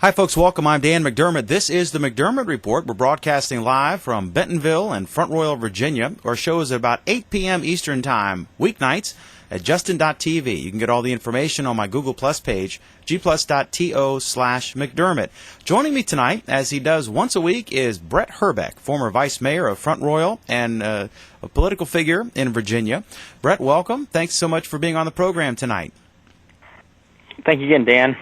Hi, folks. Welcome. I'm Dan McDermott. This is the McDermott Report. We're broadcasting live from Bentonville and Front Royal, Virginia. Our show is at about 8 p.m. Eastern Time, weeknights at Justin.tv. You can get all the information on my Google Plus page, gplus.to/McDermott. Joining me tonight, as he does once a week, is Brett Herbeck, former Vice Mayor of Front Royal and a political figure in Virginia. Brett, welcome. Thanks so much for being on the program tonight. Thank you again, Dan.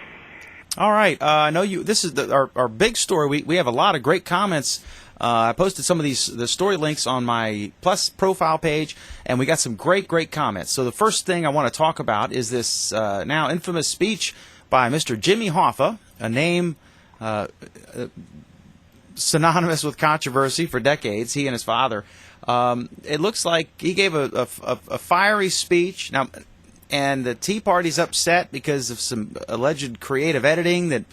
All right. I know you. This is our big story. We have a lot of great comments. I posted some of the story links on my Plus profile page, and we got some great comments. So the first thing I want to talk about is this now infamous speech by Mr. Jimmy Hoffa, a name synonymous with controversy for decades. He and his father. It looks like he gave a fiery speech. Now. And the Tea Party's upset because of some alleged creative editing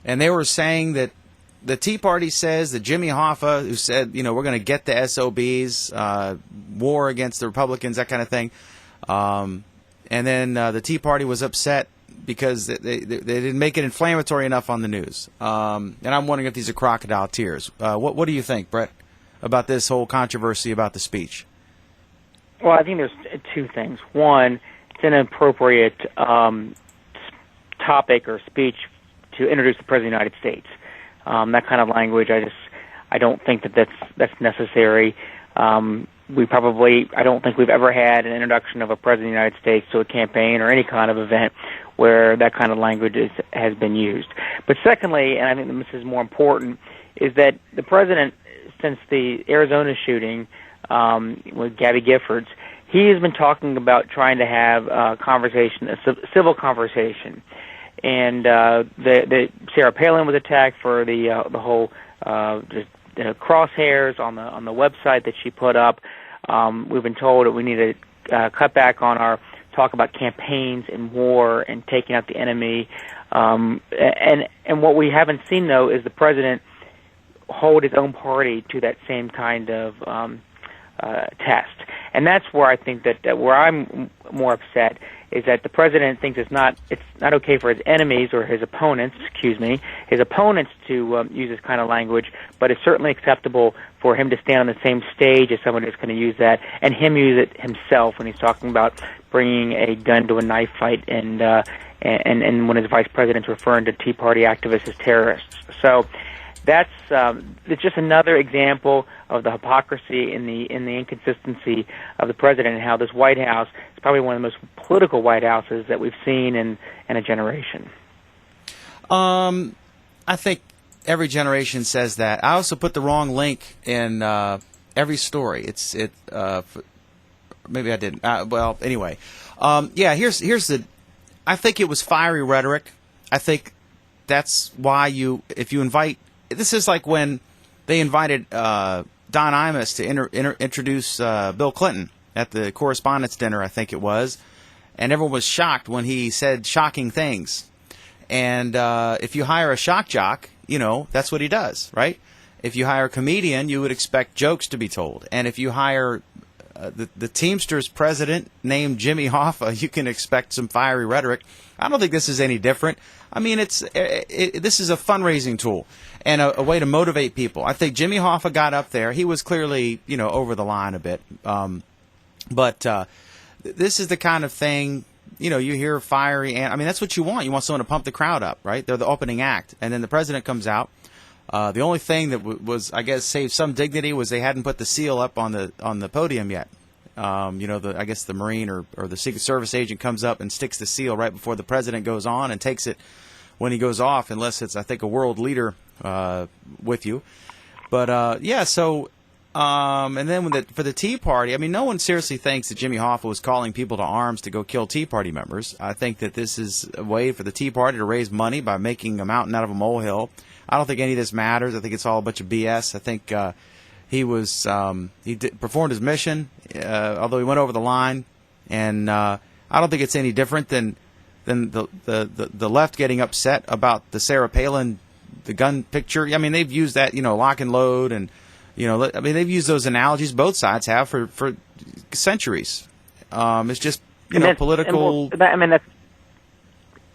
and they were saying that the Tea Party says that Jimmy Hoffa, who said, we're going to get the S.O.Bs, war against the Republicans, that kind of thing. And then the Tea Party was upset because they didn't make it inflammatory enough on the news. And I'm wondering if these are crocodile tears. What do you think, Brett, about this whole controversy about the speech? Well, I think there's two things. One, it's an inappropriate topic or speech to introduce the President of the United States. That kind of language, I don't think that's necessary. I don't think we've ever had an introduction of a President of the United States to a campaign or any kind of event where that kind of language has been used. But secondly, and I think this is more important, is that the President, since the Arizona shooting with Gabby Giffords, he has been talking about trying to have a conversation, a civil conversation, and the Sarah Palin was attacked for the whole crosshairs on the website that she put up. We've been told that we need to cut back on our talk about campaigns and war and taking out the enemy. And what we haven't seen though is the president hold his own party to that same kind of test. And that's where I think that where I'm more upset is that the president thinks it's not okay for his enemies or his opponents, to use this kind of language, but it's certainly acceptable for him to stand on the same stage as someone who's going to use that, and him use it himself when he's talking about bringing a gun to a knife fight, and when his vice president's referring to Tea Party activists as terrorists. So that's it's just another example of the hypocrisy and the inconsistency of the president, and how this White House is probably one of the most political White Houses that we've seen in a generation. I think every generation says that. I also put the wrong link in every story. Maybe I didn't. Well, anyway, here's the. I think it was fiery rhetoric. I think that's why if you invite. This is like when they invited Don Imus to introduce Bill Clinton at the Correspondents' Dinner, I think it was, and everyone was shocked when he said shocking things. And if you hire a shock jock, that's what he does, right? If you hire a comedian, you would expect jokes to be told. And if you hire the Teamsters president named Jimmy Hoffa, you can expect some fiery rhetoric. I don't think this is any different. I mean, this is a fundraising tool and a way to motivate people. I think Jimmy Hoffa got up there. He was clearly, over the line a bit. But this is the kind of thing, you hear fiery. And I mean, that's what you want. You want someone to pump the crowd up, right? They're the opening act. And then the president comes out. The only thing that was, I guess, saved some dignity was they hadn't put the seal up on the podium yet. I guess the Marine or the Secret Service agent comes up and sticks the seal right before the president goes on and takes it when he goes off, unless it's, I think, a world leader with you. But, and then for the Tea Party, I mean, no one seriously thinks that Jimmy Hoffa was calling people to arms to go kill Tea Party members. I think that this is a way for the Tea Party to raise money by making a mountain out of a molehill. I don't think any of this matters. I think it's all a bunch of BS. I think he performed his mission, although he went over the line, and I don't think it's any different than the left getting upset about the Sarah Palin, the gun picture. I mean, they've used that, lock and load, and they've used those analogies. Both sides have for centuries. It's just political. That's.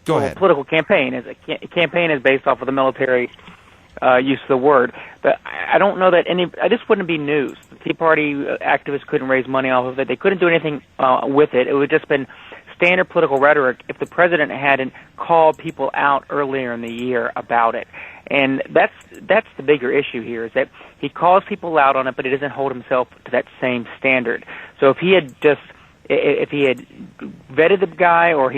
Go Go ahead. Political campaign is a campaign is based off of the military use of the word. But I don't know that this wouldn't be news. The Tea Party activists couldn't raise money off of it. They couldn't do anything with it. It would have just been standard political rhetoric if the president hadn't called people out earlier in the year about it. And that's the bigger issue here, is that he calls people out on it, but he doesn't hold himself to that same standard. So if he had vetted the guy, or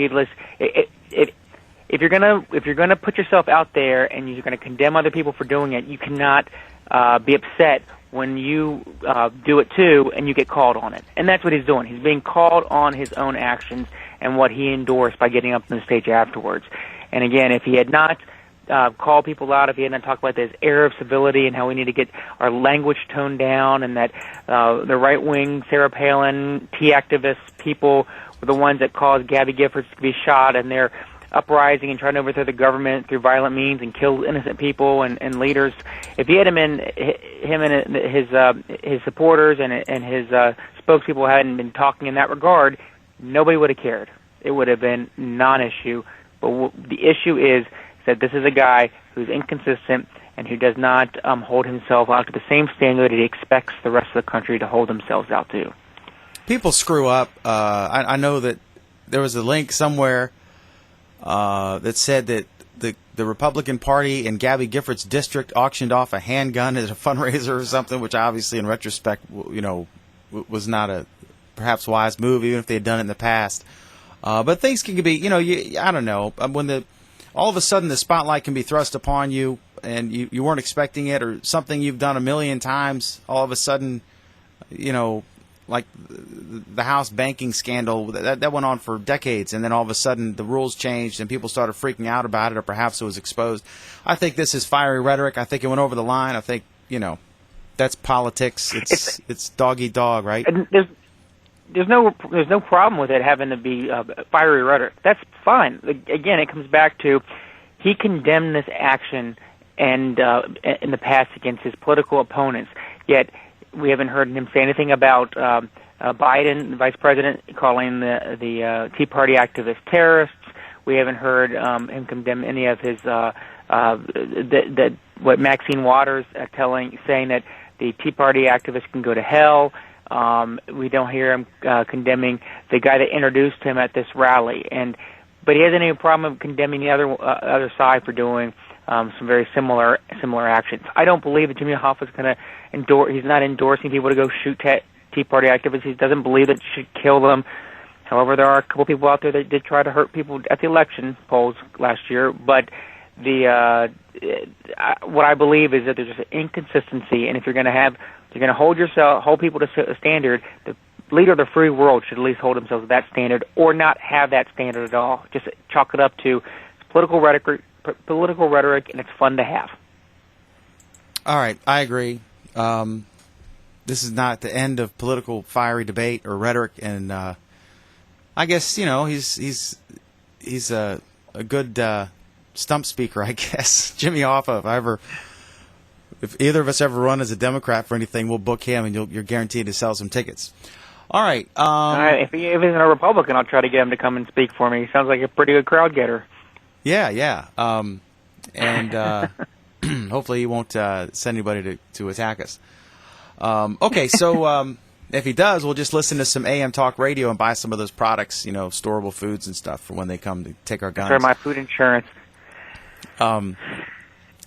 if you're gonna put yourself out there and you're gonna condemn other people for doing it, you cannot be upset when you do it too and you get called on it. And that's what he's doing. He's being called on his own actions and what he endorsed by getting up on the stage afterwards. And again, if he had not called people out, if he had not talked about this air of civility and how we need to get our language toned down, and that the right-wing Sarah Palin, tea activist people were the ones that caused Gabby Giffords to be shot, and they're uprising and trying to overthrow the government through violent means and kill innocent people and leaders. If he had him and his supporters and his spokespeople hadn't been talking in that regard, nobody would have cared. It would have been non-issue. But the issue is that this is a guy who's inconsistent and who does not hold himself out to the same standard that he expects the rest of the country to hold themselves out to. People screw up. I know that there was a link somewhere that said that the Republican Party in Gabby Giffords' district auctioned off a handgun as a fundraiser or something, which obviously in retrospect, was not a perhaps wise move, even if they had done it in the past. But things can be, I don't know, when all of a sudden the spotlight can be thrust upon you and you weren't expecting it, or something you've done a million times, all of a sudden, like the House banking scandal, that went on for decades, and then all of a sudden the rules changed and people started freaking out about it, or perhaps it was exposed. I think this is fiery rhetoric. I think it went over the line. I think, that's politics. It's dog eat dog, right? And there's no problem with it having to be fiery rhetoric. That's fine. Again, it comes back to he condemned this action and in the past against his political opponents, yet we haven't heard him say anything about Biden, the vice president, calling the Tea Party activists terrorists. We haven't heard him condemn any of his what Maxine Waters saying that the Tea Party activists can go to hell. We don't hear him condemning the guy that introduced him at this rally, but he hasn't any problem condemning the other side for doing some very similar actions. I don't believe that Jimmy Hoffa is going to endorse. He's not endorsing people to go shoot Tea Party activists. He doesn't believe that you should kill them. However, there are a couple people out there that did try to hurt people at the election polls last year. But what I believe is that there's just an inconsistency, and if you're going to hold people to a standard, the leader of the free world should at least hold themselves to that standard, or not have that standard at all. Just chalk it up to political rhetoric, and it's fun to have. All right, I agree. This is not the end of political fiery debate or rhetoric, and I guess he's a good stump speaker, I guess. Jimmy Hoffa, if either of us ever run as a Democrat for anything, we'll book him, and you're guaranteed to sell some tickets. All right. All right. If he's a Republican, I'll try to get him to come and speak for me. He sounds like a pretty good crowd getter. Yeah. And hopefully he won't send anybody to attack us. Okay, so if he does, we'll just listen to some AM Talk Radio and buy some of those products, storable foods and stuff for when they come to take our guns. For my food insurance.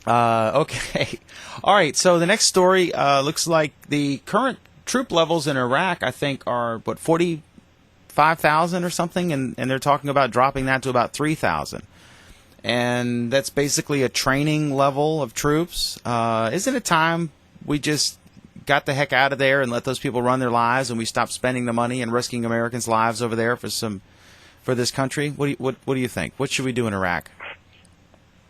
Okay. All right, so the next story looks like the current troop levels in Iraq, I think, are, 45,000 or something, and they're talking about dropping that to about 3,000. And that's basically a training level of troops. Isn't it time we just got the heck out of there and let those people run their lives, and we stop spending the money and risking Americans' lives over there for this country? What do you think? What should we do in Iraq?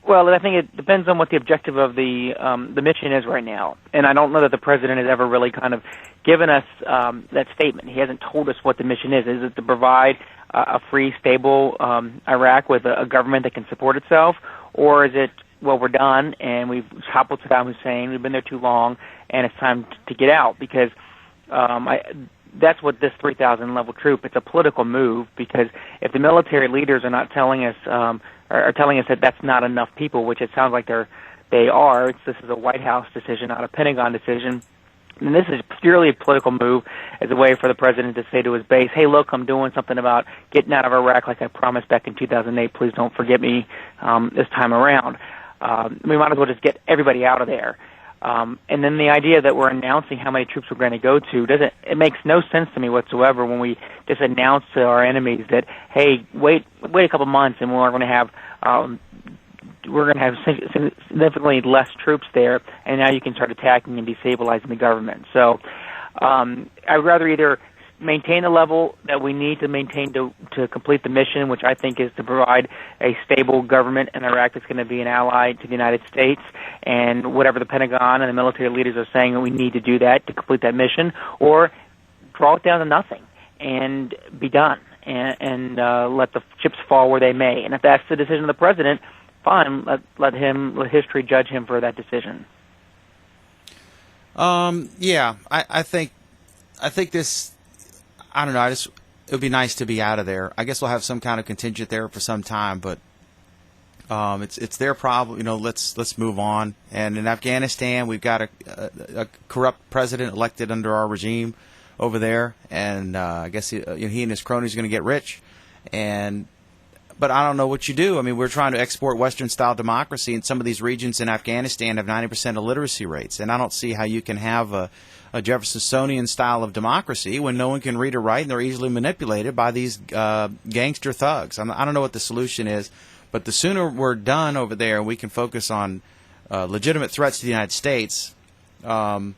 Well, I think it depends on what the objective of the mission is right now, and I don't know that the president has ever really kind of given us that statement. He hasn't told us what the mission is. Is it to provide a free, stable Iraq with a government that can support itself, or is it, well, we're done and we've toppled Saddam Hussein, we've been there too long, and it's time to get out? Because that's what this 3,000 level troop, it's a political move, because if the military leaders are not telling us are telling us that that's not enough people, which it sounds like they are. This is a White House decision, not a Pentagon decision. And this is purely a political move as a way for the president to say to his base, hey, look, I'm doing something about getting out of Iraq like I promised back in 2008. Please don't forget me this time around. We might as well just get everybody out of there. And then the idea that we're announcing how many troops we're going to go to, it makes no sense to me whatsoever when we just announce to our enemies that, hey, wait a couple months and we're going to have significantly less troops there, and now you can start attacking and destabilizing the government. So I'd rather either maintain the level that we need to maintain to complete the mission, which I think is to provide a stable government in Iraq that's going to be an ally to the United States, and whatever the Pentagon and the military leaders are saying that we need to do that to complete that mission, or draw it down to nothing and be done, and let the chips fall where they may. And if that's the decision of the president, fine, let history judge him for that decision. Yeah, I think this. I don't know. It would be nice to be out of there. I guess we'll have some kind of contingent there for some time, but it's their problem. Let's move on. And in Afghanistan, we've got a corrupt president elected under our regime over there, and I guess he and his cronies are going to get rich. But I don't know what you do. I mean, we're trying to export Western-style democracy, and some of these regions in Afghanistan have 90% illiteracy rates, and I don't see how you can have a Jeffersonian style of democracy when no one can read or write and they're easily manipulated by these gangster thugs. I don't know what the solution is, but the sooner we're done over there and we can focus on legitimate threats to the United States, then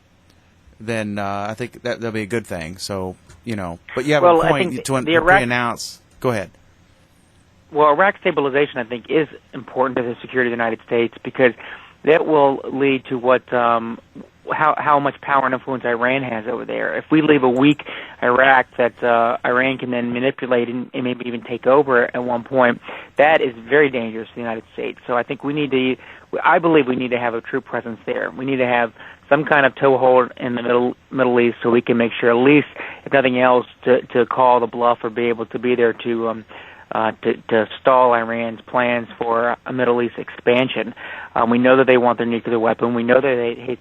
I think that'll be a good thing. So, but you have a point to pre-announce. Go ahead. Well, Iraq stabilization, I think, is important to the security of the United States because that will lead to how much power and influence Iran has over there. If we leave a weak Iraq that Iran can then manipulate and maybe even take over at one point, that is very dangerous to the United States. So I think I believe we need to have a true presence there. We need to have some kind of toehold in the Middle East so we can make sure, at least, if nothing else, to call the bluff or be able to be there to stall Iran's plans for a Middle East expansion. We know that they want their nuclear weapon. We know that they hate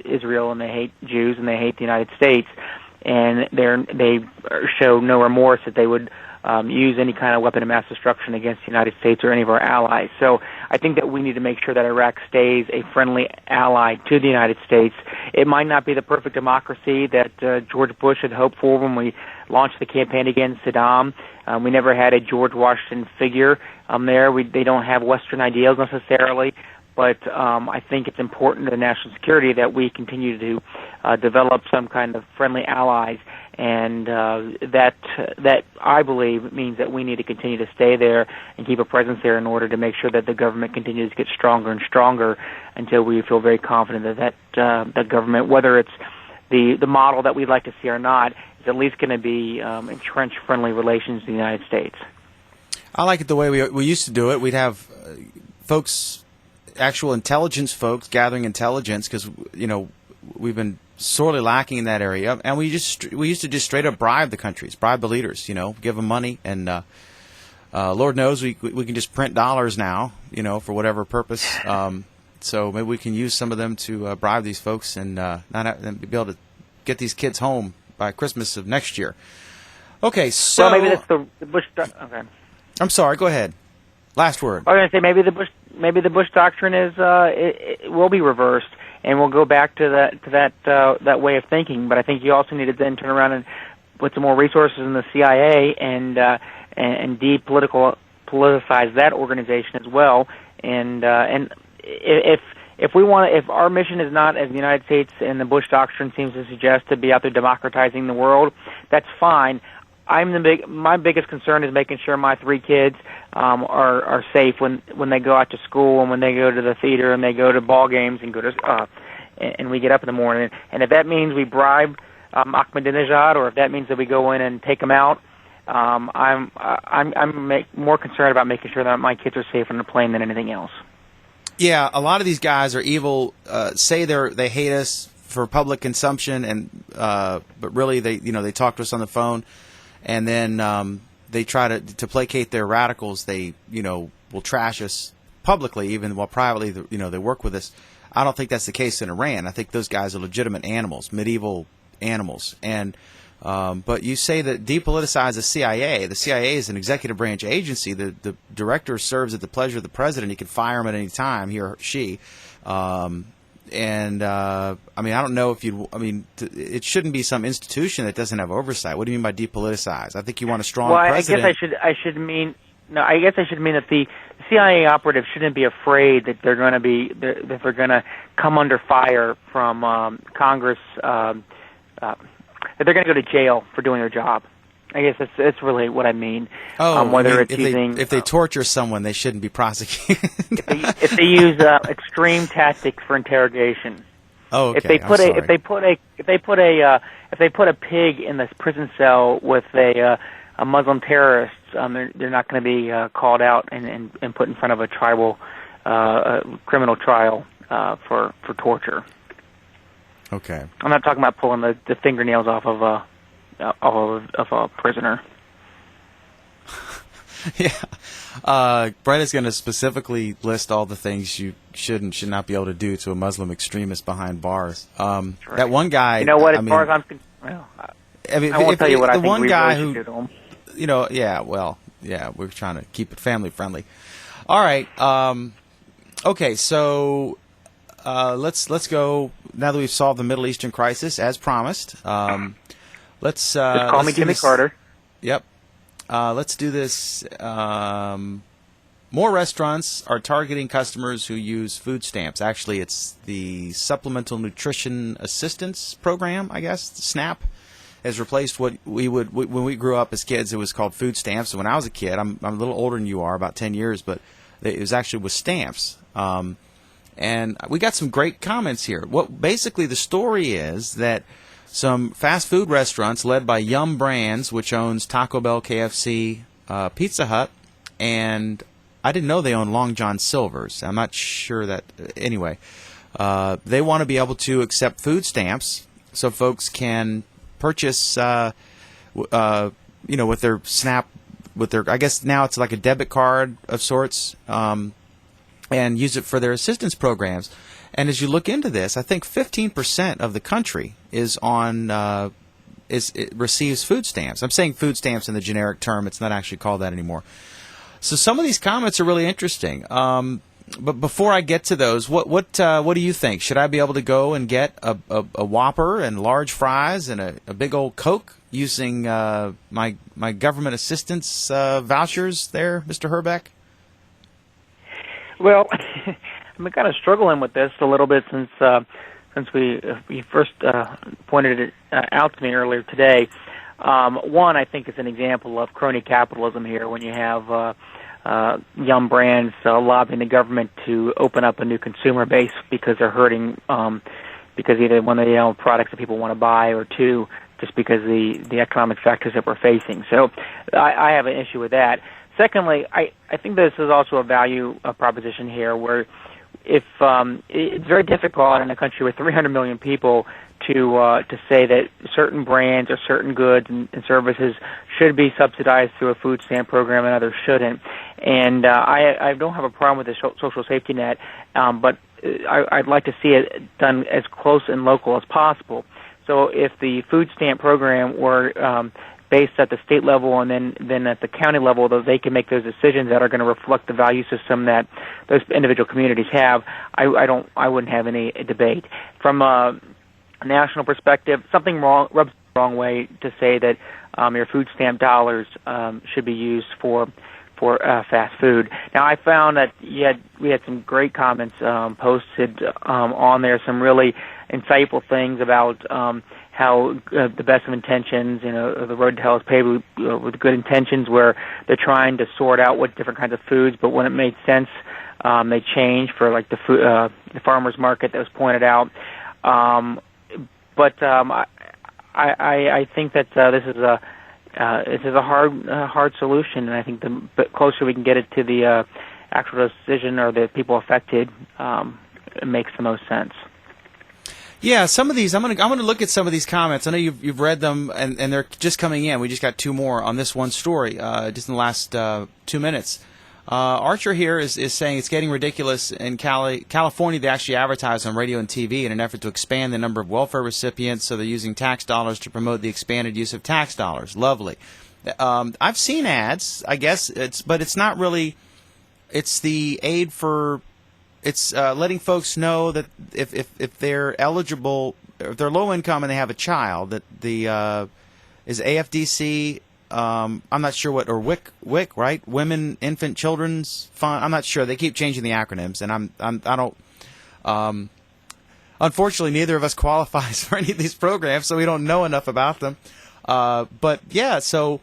Israel, and they hate Jews, and they hate the United States. And they show no remorse that they would use any kind of weapon of mass destruction against the United States or any of our allies. So I think that we need to make sure that Iraq stays a friendly ally to the United States. It might not be the perfect democracy that George Bush had hoped for when we launched the campaign against Saddam. We never had a George Washington figure there. They don't have Western ideals necessarily, but I think it's important to the national security that we continue to develop some kind of friendly allies, and that I believe means that we need to continue to stay there and keep a presence there in order to make sure that the government continues to get stronger and stronger until we feel very confident that government, whether it's the model that we'd like to see or not, is at least going to be entrenched friendly relations in the United States. I like it the way we used to do it. We'd have folks, actual intelligence folks, gathering intelligence because we've been sorely lacking in that area, and we used to just straight up bribe the countries, bribe the leaders, give them money, and Lord knows we can just print dollars now, for whatever purpose. So maybe we can use some of them to bribe these folks and be able to get these kids home by Christmas of next year. Okay, so well, maybe that's the Bush. Okay, I'm sorry. Go ahead. Last word. I was going to say maybe the Bush doctrine is it will be reversed, and we'll go back to that way of thinking. But I think you also need to then turn around and put some more resources in the CIA and depoliticize that organization as well. And if our mission is not, as the United States and the Bush doctrine seems to suggest, to be out there democratizing the world, that's fine. My biggest concern is making sure my 3 kids are safe when they go out to school and when they go to the theater and they go to ball games and and we get up in the morning. And if that means we bribe Ahmadinejad, or if that means that we go in and take them out, I'm more concerned about making sure that my kids are safe on the plane than anything else. Yeah, a lot of these guys are evil. Say they hate us for public consumption, and but really they talk to us on the phone, and then they try to placate their radicals. They will trash us publicly, even while privately, they work with us. I don't think that's the case in Iran. I think those guys are legitimate animals, medieval animals. And but you say that depoliticize the CIA. The CIA is an executive branch agency. The director serves at the pleasure of the president. He can fire him at any time, he or she. I mean, I don't know if it shouldn't be some institution that doesn't have oversight. What do you mean by depoliticize? I think you want a strong president. I guess I should mean that the CIA operatives shouldn't be afraid that they're going to come under fire from Congress, that they're going to go to jail for doing their job. I guess that's really what I mean. If they torture someone, they shouldn't be prosecuted. if they use extreme tactics for interrogogation. Oh, okay. If they put a pig in the prison cell with a Muslim terrorist, they're not going to be called out and put in front of a tribal criminal trial for torture. Okay. I'm not talking about pulling the fingernails off of a prisoner. Yeah. Brett is going to specifically list all the things you should and should not be able to do to a Muslim extremist behind bars. Right. That one guy. You know what? As far as I'm concerned, I won't tell you what I think we really should do to him. We're trying to keep it family friendly. All right. Okay, so let's go now that we've solved the Middle Eastern crisis as promised. Let's just call me Jimmy Carter. Yep. Let's do this. More restaurants are targeting customers who use food stamps. Actually, it's the Supplemental Nutrition Assistance Program, I guess, SNAP. Has replaced what we would when we grew up as kids. It was called food stamps. So when I was a kid, I'm a little older than you are, about 10 years, but it was actually with stamps. And we got some great comments here. What basically the story is that some fast food restaurants led by Yum Brands, which owns Taco Bell, KFC, Pizza Hut, and I didn't know they own Long John Silver's. I'm not sure that anyway. They want to be able to accept food stamps so folks can purchase, with their SNAP, I guess now it's like a debit card of sorts, and use it for their assistance programs. And as you look into this, I think 15% of the country is on, it receives food stamps. I'm saying food stamps in the generic term. It's not actually called that anymore. So some of these comments are really interesting. But before I get to those, what do you think? Should I be able to go and get a Whopper and large fries and a big old Coke using my government assistance vouchers there, Mr. Herbeck? Well, I've been kind of struggling with this a little bit since we first pointed it out to me earlier today. One, I think it's an example of crony capitalism here when you have Yum Brands lobbying the government to open up a new consumer base because they're hurting, because either one, they don't have products that people want to buy, or two, just because the economic factors that we're facing. So I have an issue with that. Secondly, I think this is also a value proposition here where if it's very difficult in a country with 300 million people to say that certain brands or certain goods and services should be subsidized through a food stamp program and others shouldn't. And I don't have a problem with the social safety net, but I'd like to see it done as close and local as possible. So if the food stamp program were based at the state level and then at the county level, though they can make those decisions that are going to reflect the value system that those individual communities have, I wouldn't have any debate. From a national perspective, something rubs the wrong way to say that your food stamp dollars should be used for fast food. Now, I found that we had some great comments posted on there, some really insightful things about how the best of intentions, the road to hell is paved with good intentions, where they're trying to sort out what different kinds of foods, but when it made sense, they changed for like the farmers market that was pointed out. But I think that this is a hard solution, and I think the closer we can get it to the actual decision or the people affected, it makes the most sense. Yeah, some of these I'm gonna look at some of these comments. I know you've read them, and they're just coming in. We just got two more on this one story just in the last 2 minutes. Archer here is saying it's getting ridiculous. In California, they actually advertise on radio and TV in an effort to expand the number of welfare recipients, so they're using tax dollars to promote the expanded use of tax dollars. Lovely. I've seen ads, I guess, but it's not really, it's the aid for, it's letting folks know that if they're eligible, if they're low income and they have a child, that the, is AFDC, I'm not sure what, or WIC, right? Women, Infant, Children's Fund. I'm not sure. They keep changing the acronyms, and I don't. Unfortunately, neither of us qualifies for any of these programs, so we don't know enough about them. But yeah, so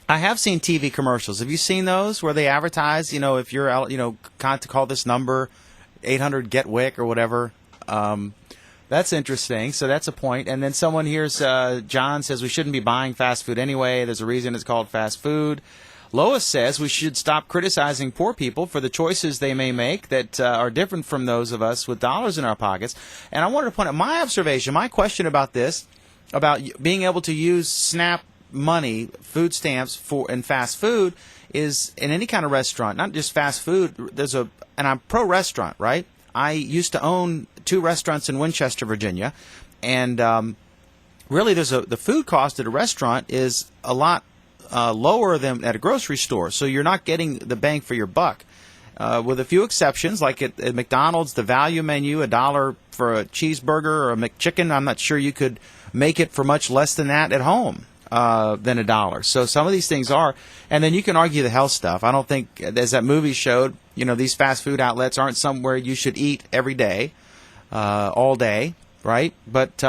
I have seen TV commercials. Have you seen those where they advertise? If you're, to call this number, 800 get WIC or whatever. That's interesting. So that's a point. And then someone here's John says we shouldn't be buying fast food anyway. There's a reason it's called fast food. Lois says we should stop criticizing poor people for the choices they may make that are different from those of us with dollars in our pockets. And I wanted to point out my observation, my question about this, about being able to use SNAP money, food stamps in fast food, is in any kind of restaurant, not just fast food. And I'm pro-restaurant, right? I used to own 2 restaurants in Winchester, Virginia, and really the food cost at a restaurant is a lot lower than at a grocery store, so you're not getting the bang for your buck. With a few exceptions, like at McDonald's, the value menu, $1 for a cheeseburger or a McChicken, I'm not sure you could make it for much less than that at home. Than $1. So some of these things are, and then you can argue the health stuff. I don't think, as that movie showed, these fast food outlets aren't somewhere you should eat every day, all day, right? But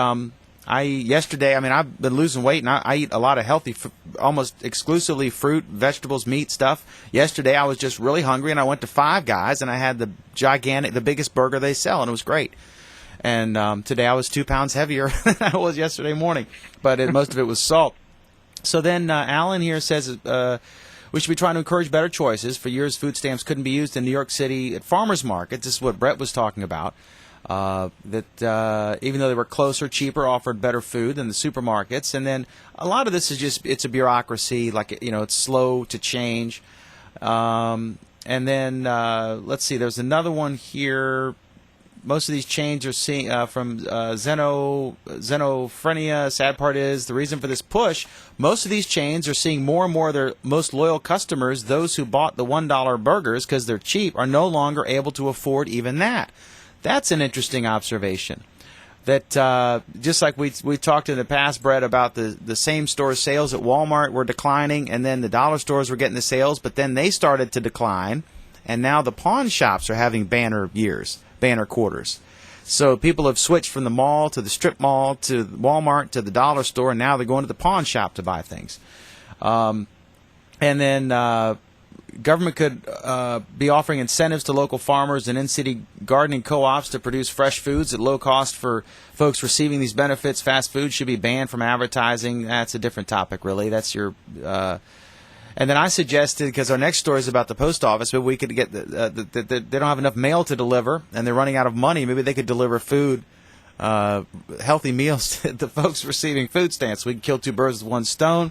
yesterday, I've been losing weight, and I eat a lot of healthy, almost exclusively fruit, vegetables, meat stuff. Yesterday, I was just really hungry, and I went to Five Guys, and I had the biggest burger they sell, and it was great. And today I was 2 pounds heavier than I was yesterday morning, but most of it was salt. So then Alan here says we should be trying to encourage better choices. For years, food stamps couldn't be used in New York City at farmers markets. This is what Brett was talking about, that even though they were closer, cheaper, offered better food than the supermarkets. And then a lot of this is just, it's a bureaucracy, it's slow to change. And then let's see, there's another one here. Most of these changes are seeing from xenophrenia. Sad part is the reason for this push. Most of these chains are seeing more and more of their most loyal customers, those who bought the $1 burgers because they're cheap, are no longer able to afford even that. That's an interesting observation. That just like we talked in the past, Brett, about the same store sales at Walmart were declining, and then the dollar stores were getting the sales, but then they started to decline, and now the pawn shops are having banner quarters. So people have switched from the mall to the strip mall to Walmart to the dollar store, and now they're going to the pawn shop to buy things. And then government could be offering incentives to local farmers and in-city gardening co-ops to produce fresh foods at low cost for folks receiving these benefits. Fast food should be banned from advertising. That's a different topic, really. That's your... And then I suggested, because our next story is about the post office, but we could get they don't have enough mail to deliver, and they're running out of money. Maybe they could deliver food, healthy meals to the folks receiving food stamps. We can kill 2 birds with 1 stone.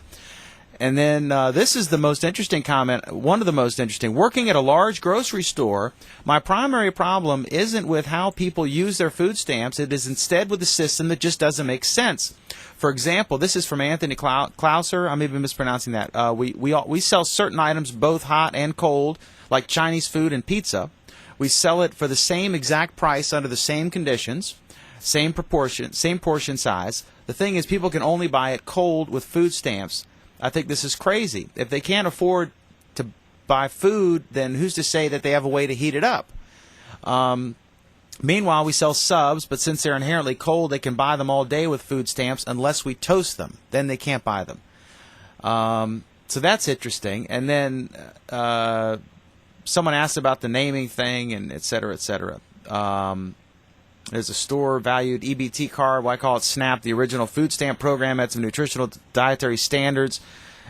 And then this is the most interesting comment, one of the most interesting. Working at a large grocery store, my primary problem isn't with how people use their food stamps. It is instead with a system that just doesn't make sense. For example, this is from Anthony Klauser. I may be mispronouncing that. We sell certain items both hot and cold, like Chinese food and pizza. We sell it for the same exact price under the same conditions, same portion size. The thing is, people can only buy it cold with food stamps. I think this is crazy. If they can't afford to buy food, then who's to say that they have a way to heat it up? Meanwhile, we sell subs, but since they're inherently cold, they can buy them all day with food stamps unless we toast them. Then they can't buy them. So that's interesting. And then someone asked about the naming thing, and et cetera, et cetera. There's a store-valued EBT card. Why call it SNAP? The original food stamp program had some nutritional dietary standards.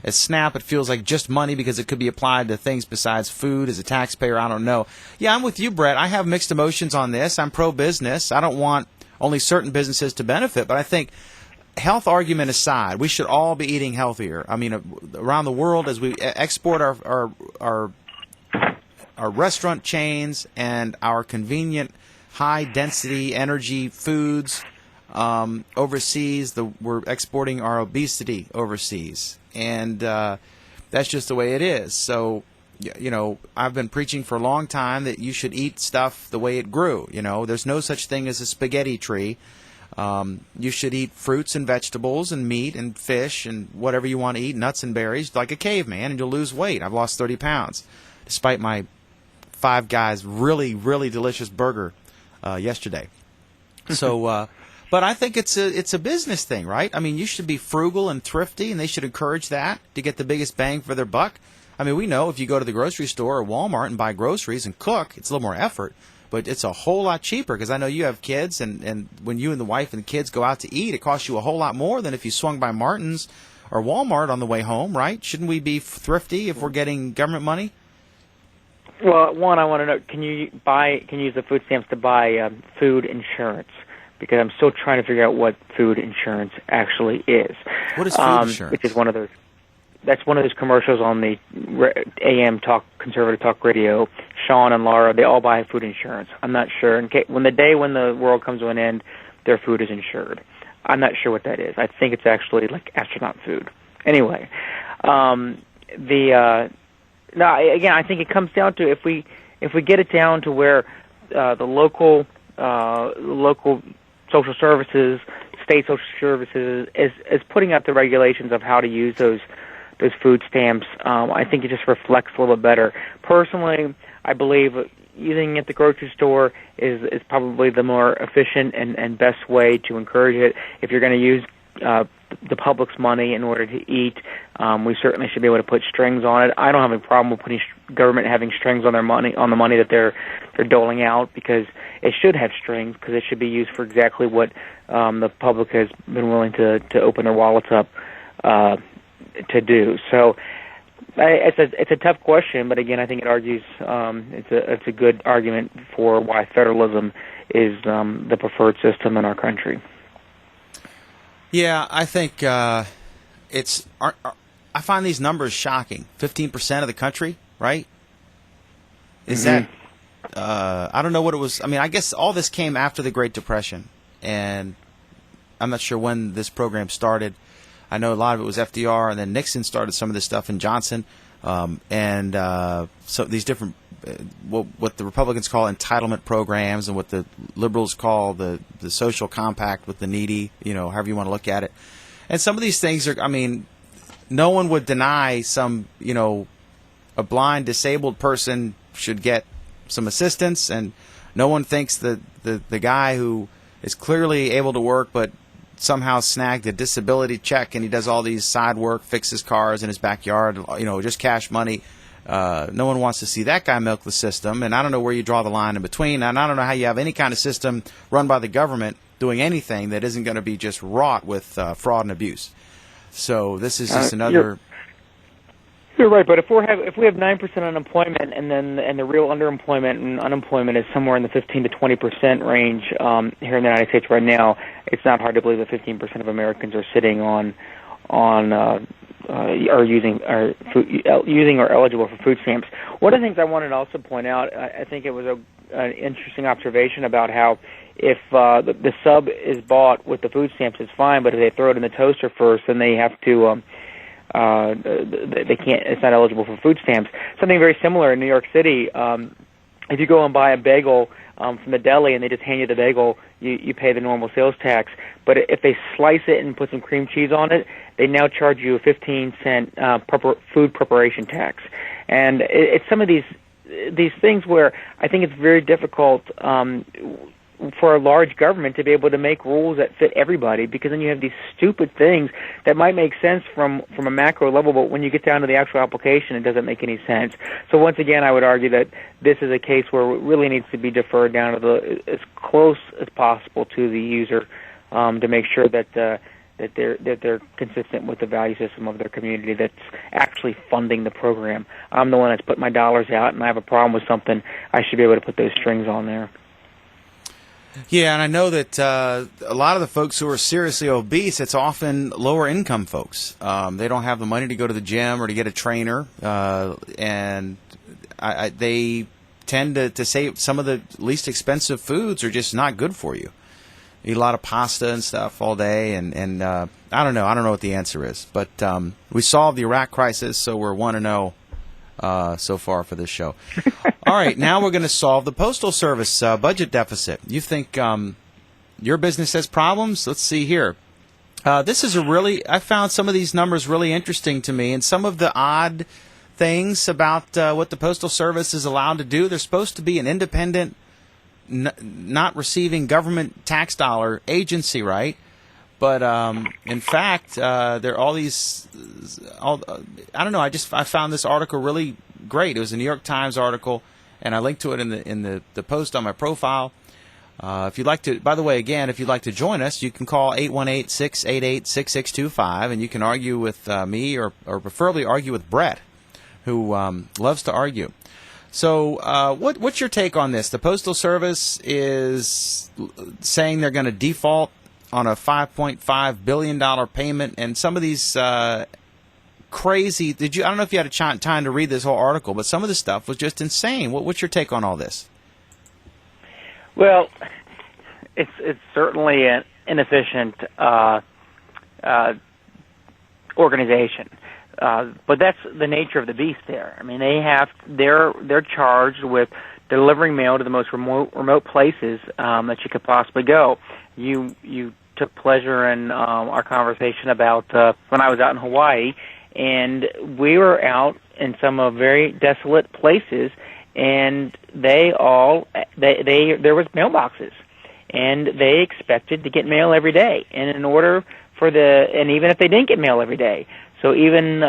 As SNAP, it feels like just money because it could be applied to things besides food. As a taxpayer, I don't know. Yeah, I'm with you, Brett. I have mixed emotions on this. I'm pro-business. I don't want only certain businesses to benefit, but I think health argument aside, we should all be eating healthier. I mean, around the world, as we export our our restaurant chains and our convenient, high-density energy foods overseas. We're exporting our obesity overseas, and that's just the way it is. So, I've been preaching for a long time that you should eat stuff the way it grew. There's no such thing as a spaghetti tree. You should eat fruits and vegetables and meat and fish and whatever you want to eat, nuts and berries, like a caveman, and you'll lose weight. I've lost 30 pounds, despite my Five Guys really, really delicious burger yesterday. So, but I think it's a business thing, right? I mean, you should be frugal and thrifty, and they should encourage that to get the biggest bang for their buck. I mean, we know if you go to the grocery store or Walmart and buy groceries and cook, it's a little more effort, but it's a whole lot cheaper, because I know you have kids, and when you and the wife and the kids go out to eat, it costs you a whole lot more than if you swung by Martin's or Walmart on the way home, right? Shouldn't we be thrifty if we're getting government money? Well, one, I want to know, can you use the food stamps to buy food insurance? Because I'm still trying to figure out what food insurance actually is. What is food insurance? Which is that's one of those commercials on the AM conservative talk radio. Sean and Laura, they all buy food insurance. I'm not sure. When the world comes to an end, their food is insured. I'm not sure what that is. I think it's actually like astronaut food. Anyway, again, I think it comes down to if we get it down to where the local social services, state social services is putting out the regulations of how to use those food stamps, I think it just reflects a little bit better. Personally, I believe using it at the grocery store is probably the more efficient and best way to encourage it. If you're going to use the public's money in order to eat, we certainly should be able to put strings on it. I don't have any problem with putting government having strings on their money, on the money that they're doling out, because it should have strings, because it should be used for exactly what the public has been willing to open their wallets up to do. So it's a tough question, but again, I think it argues it's a good argument for why federalism is the preferred system in our country. Yeah, I think I find these numbers shocking. 15% of the country, right? Is that? I don't know what it was. I mean, I guess all this came after the Great Depression, and I'm not sure when this program started. I know a lot of it was FDR, and then Nixon started some of this stuff, and Johnson, and so these different what the Republicans call entitlement programs, and what the liberals call the social compact with the needy, however you want to look at it. And some of these things are, I mean, no one would deny some, a blind disabled person should get some assistance, and no one thinks that the guy who is clearly able to work but somehow snagged a disability check and he does all these side work, fixes cars in his backyard, just cash money. No one wants to see that guy milk the system, and I don't know where you draw the line in between, and I don't know how you have any kind of system run by the government doing anything that isn't going to be just wrought with fraud and abuse. So this is just another... You're right, but if we have 9% unemployment, and the real underemployment and unemployment is somewhere in the 15 to 20% range here in the United States right now, it's not hard to believe that 15% of Americans are sitting on are using or eligible for food stamps. One of the things I wanted to also point out, I think it was an interesting observation about how if the S.O.B is bought with the food stamps, it's fine, but if they throw it in the toaster first, then they have to. They can't. It's not eligible for food stamps. Something very similar in New York City. If you go and buy a bagel from the deli and they just hand you the bagel, you pay the normal sales tax. But if they slice it and put some cream cheese on it, they now charge you a 15-cent food preparation tax. And it's some of these things where I think it's very difficult for a large government to be able to make rules that fit everybody, because then you have these stupid things that might make sense from a macro level, but when you get down to the actual application, it doesn't make any sense. So once again, I would argue that this is a case where it really needs to be deferred down to as close as possible to the user to make sure that they're consistent with the value system of their community that's actually funding the program. I'm the one that's put my dollars out, and I have a problem with something, I should be able to put those strings on there. Yeah, and I know that a lot of the folks who are seriously obese, it's often lower income folks. They don't have the money to go to the gym or to get a trainer, and they tend to say some of the least expensive foods are just not good for you. Eat a lot of pasta and stuff all day, and I don't know. I don't know what the answer is, but we solved the Iraq crisis, so we're 1-0 so far for this show. All right, now we're going to solve the Postal Service budget deficit. You think your business has problems? Let's see here. This is I found some of these numbers really interesting to me, and some of the odd things about what the Postal Service is allowed to do. They're supposed to be an independent, not receiving government tax dollar agency, right? But in fact, there are all these. I don't know. I found this article really great. It was a New York Times article, and I linked to it in the post on my profile. If you'd like to, by the way, again, if you'd like to join us, you can call 818-688-6625, and you can argue with me, or preferably argue with Brett, who loves to argue. So what's your take on this? The Postal Service is saying they're going to default on a $5.5 billion payment, and some of these crazy, I don't know if you had a time to read this whole article, but some of the stuff was just insane. What's your take on all this? Well, it's certainly an inefficient organization. But that's the nature of the beast there. I mean, they're charged with delivering mail to the most remote places that you could possibly go. You took pleasure in our conversation about when I was out in Hawaii, and we were out in some very desolate places, and there was mailboxes, and they expected to get mail every day, and and even if they didn't get mail every day. So even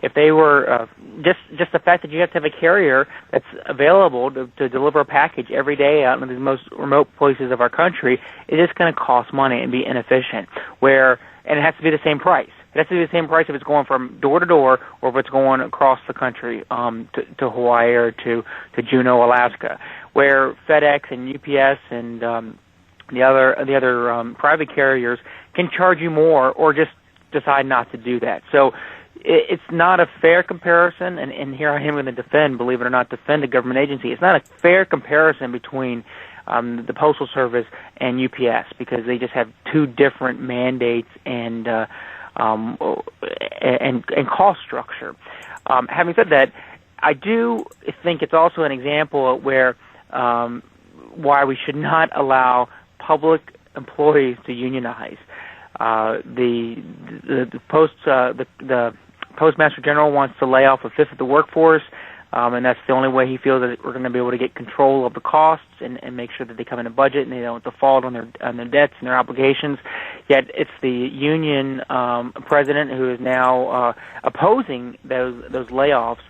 if they were just the fact that you have to have a carrier that's available to deliver a package every day out in the most remote places of our country, it is going to cost money and be inefficient. And it has to be the same price. It has to be the same price if it's going from door to door or if it's going across the country to Hawaii or to Juneau, Alaska, where FedEx and UPS and the other private carriers can charge you more or just decide not to do that. So it's not a fair comparison, and here I am going to defend a government agency. It's not a fair comparison between the Postal Service and UPS because they just have two different mandates and cost structure. Having said that, I do think it's also an example where why we should not allow public employees to unionize. The Postmaster General wants to lay off a fifth of the workforce, and that's the only way he feels that we're going to be able to get control of the costs and make sure that they come in a budget and they don't default on their debts and their obligations. Yet it's the union president who is now opposing those layoffs.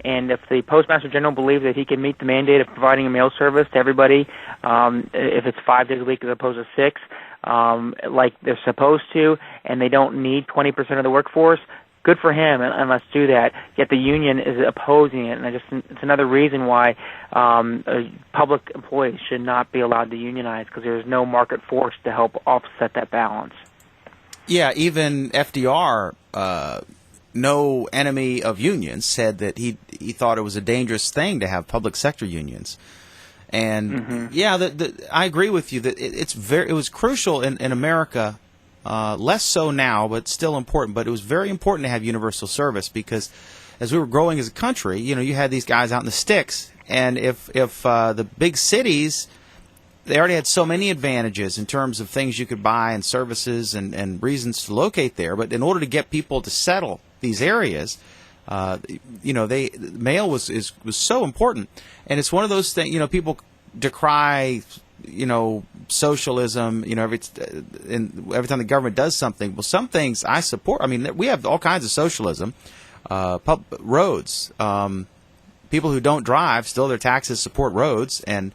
And if the Postmaster General believes that he can meet the mandate of providing a mail service to everybody, if it's 5 days a week as opposed to 6, like they're supposed to, and they don't need 20% of the workforce, good for him, and let's do that. Yet the union is opposing it, and it's another reason why public employees should not be allowed to unionize because there's no market force to help offset that balance. Yeah, even FDR, no enemy of unions, said that he thought it was a dangerous thing to have public sector unions. And I agree with you that it was crucial in America, less so now, but still important. But it was very important to have universal service because as we were growing as a country, you had these guys out in the sticks, and if the big cities, they already had so many advantages in terms of things you could buy and services and reasons to locate there. But in order to get people to settle these areas, mail was so important, and it's one of those things. People decry, socialism. Every time the government does something. Well, some things I support. I mean, we have all kinds of socialism. Roads. People who don't drive, still their taxes support roads, and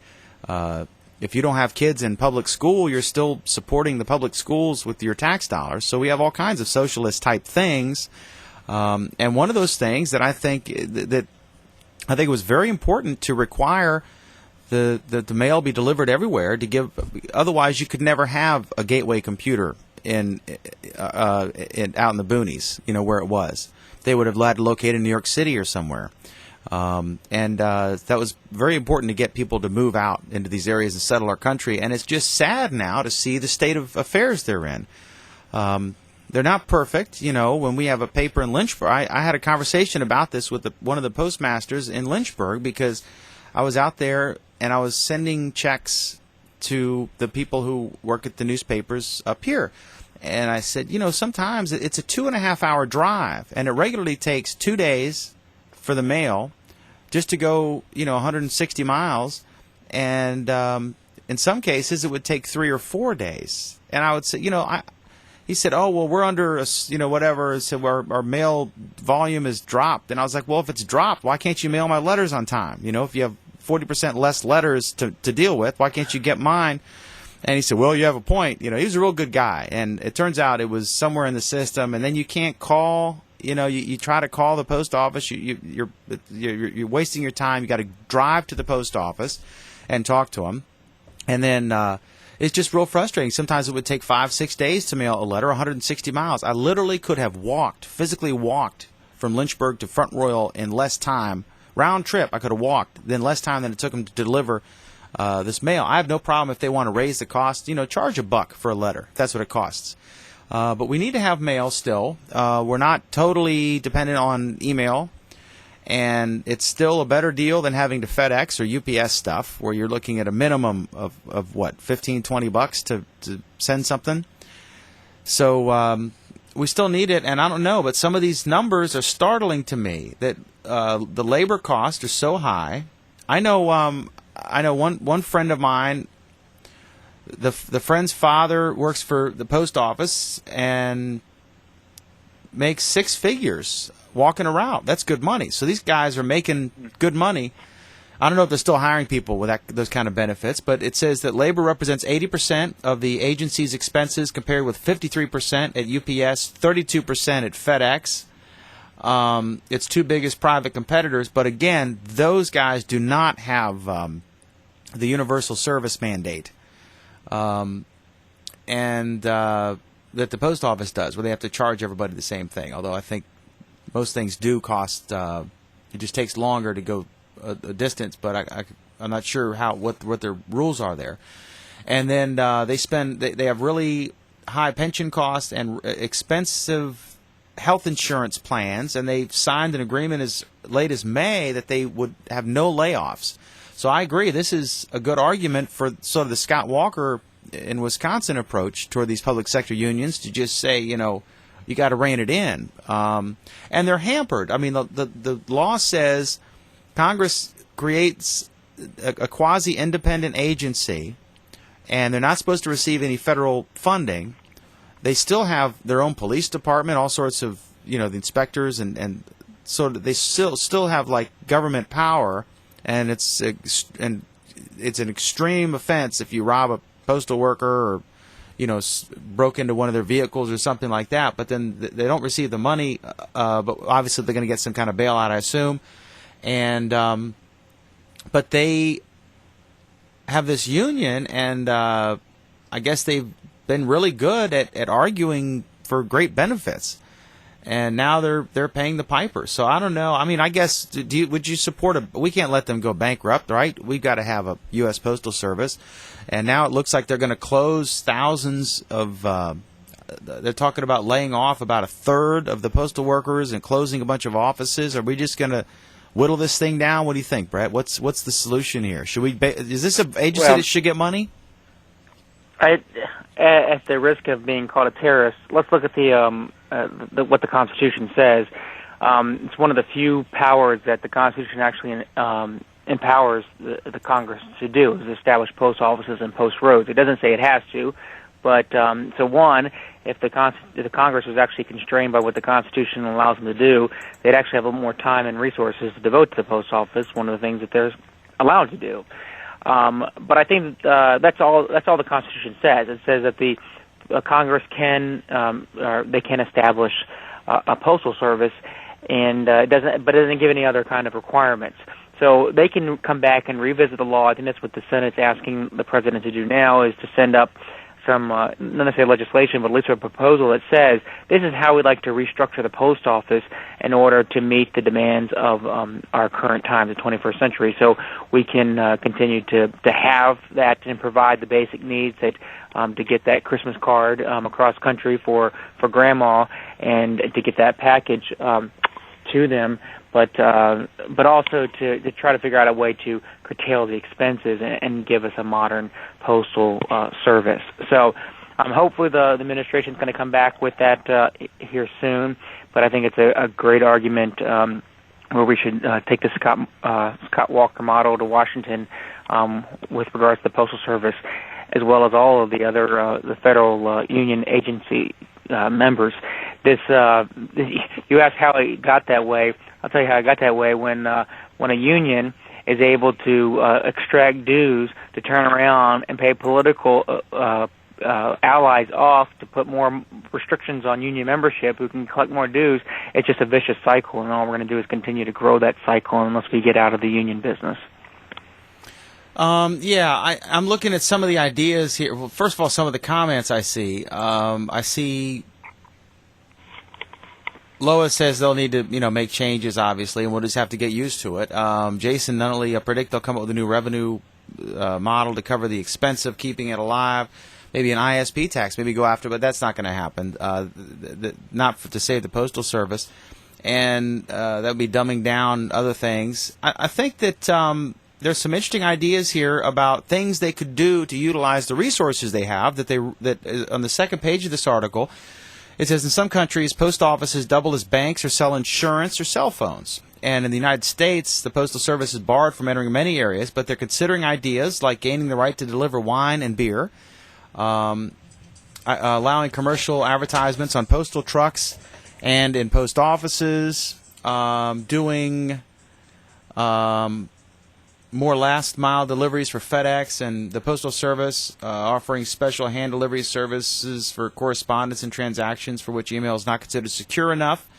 if you don't have kids in public school, you're still supporting the public schools with your tax dollars. So we have all kinds of socialist type things. And one of those things that I think it was very important to require the mail be delivered everywhere otherwise you could never have a gateway computer out in the boonies, where it was. They would have had to locate in New York City or somewhere. And that was very important to get people to move out into these areas and settle our country. And it's just sad now to see the state of affairs they're in. They're not perfect. You know, when we have a paper in Lynchburg, I had a conversation about this with one of the postmasters in Lynchburg, because I was out there and I was sending checks to the people who work at the newspapers up here. And I said, you know, sometimes it's a 2.5-hour drive, and it regularly takes 2 days for the mail just to go, you know, 160 miles. And in some cases, it would take 3 or 4 days. And I would say, you know, he said, oh, well, we're under, you know, whatever. So our mail volume is dropped. And I was like, well, if it's dropped, why can't you mail my letters on time? You know, if you have 40% less letters to deal with, why can't you get mine? And he said, well, you have a point. You know, he was a real good guy. And it turns out it was somewhere in the system. And then you can't call. You know, you try to call the post office. You're wasting your time. You got to drive to the post office and talk to them. And then it's just real frustrating. Sometimes it would take 5-6 days to mail a letter, 160 miles. I literally could have physically walked from Lynchburg to Front Royal in less time. Round trip, I could have walked, then less time than it took them to deliver this mail. I have no problem if they want to raise the cost. You know, charge $1 for a letter. That's what it costs. But we need to have mail still. We're not totally dependent on email, and it's still a better deal than having to FedEx or UPS stuff, where you're looking at a minimum of what, $15-20 to send something. So we still need it, and I don't know, but some of these numbers are startling to me, that the labor costs are so high. I know one friend of mine, the friend's father works for the post office and makes 6 figures walking around. That's good money. So these guys are making good money. I don't know if they're still hiring people with those kind of benefits, but it says that labor represents 80% of the agency's expenses, compared with 53% at UPS, 32% at FedEx. Its 2 biggest private competitors, but again, those guys do not have the universal service mandate, and that the post office does, where they have to charge everybody the same thing. Although I think most things do cost. It just takes longer to go a distance, but I'm not sure what their rules are there. And then they have really high pension costs and expensive health insurance plans, and they've signed an agreement as late as May that they would have no layoffs. So I agree, this is a good argument for sort of the Scott Walker in Wisconsin approach toward these public sector unions, to just say, you know, you got to rein it in. And they're hampered. I mean, the law says Congress creates a quasi-independent agency, and they're not supposed to receive any federal funding. They still have their own police department, all sorts of, you know, the inspectors, and so they still have like government power, and it's an extreme offense if you rob a postal worker or, you know, broke into one of their vehicles or something like that. But then they don't receive the money, but obviously they're going to get some kind of bailout, I assume. And but they have this union, and I guess they've been really good at arguing for great benefits, and now they're paying the piper. So I don't know. I mean, I guess would you support we can't let them go bankrupt, right? We've got to have a U.S. Postal Service, and now it looks like they're going to close thousands of. They're talking about laying off about 1/3 of the postal workers and closing a bunch of offices. Are we just going to whittle this thing down? What do you think, Brett? What's the solution here? Should we? Is this an agency that should get money? At the risk of being called a terrorist, let's look at what the Constitution says. It's one of the few powers that the Constitution actually empowers the Congress to do, is establish post offices and post roads. It doesn't say it has to, but so one, if the Congress was actually constrained by what the Constitution allows them to do, they'd actually have a little more time and resources to devote to the post office, one of the things that they're allowed to do. But I think that's all the Constitution says. It says that the Congress can establish a postal service, and it doesn't give any other kind of requirements. So they can come back and revisit the law. I think that's what the Senate's asking the president to do now, is to send up some not necessarily legislation, but at least a proposal that says this is how we'd like to restructure the post office in order to meet the demands of our current times, the 21st century. So we can continue to have that and provide the basic needs that to get that Christmas card across country for Grandma and to get that package to them. But also to try to figure out a way to curtail the expenses and give us a modern postal service. So hopefully the administration is going to come back with that here soon. But I think it's a great argument where we should take the Scott Walker model to Washington with regards to the Postal Service, as well as all of the other the federal union agency members. You asked how it got that way. I'll tell you how it got that way. When a union is able to extract dues to turn around and pay political allies off to put more restrictions on union membership who can collect more dues, it's just a vicious cycle, and all we're going to do is continue to grow that cycle unless we get out of the union business. I'm looking at some of the ideas here. Well, first of all, some of the comments I see. I see Lois says they'll need to, make changes, obviously, and we'll just have to get used to it. Jason Nunnally predict they'll come up with a new revenue model to cover the expense of keeping it alive. Maybe an ISP tax, maybe go after, but that's not going to happen. To save the Postal Service, and that would be dumbing down other things. I think that there's some interesting ideas here about things they could do to utilize the resources they have. That on the second page of this article. It says in some countries, post offices double as banks or sell insurance or cell phones. And in the United States, the Postal Service is barred from entering many areas, but they're considering ideas like gaining the right to deliver wine and beer, allowing commercial advertisements on postal trucks and in post offices, doing more last-mile deliveries for FedEx and the Postal Service, offering special hand delivery services for correspondence and transactions for which email is not considered secure enough.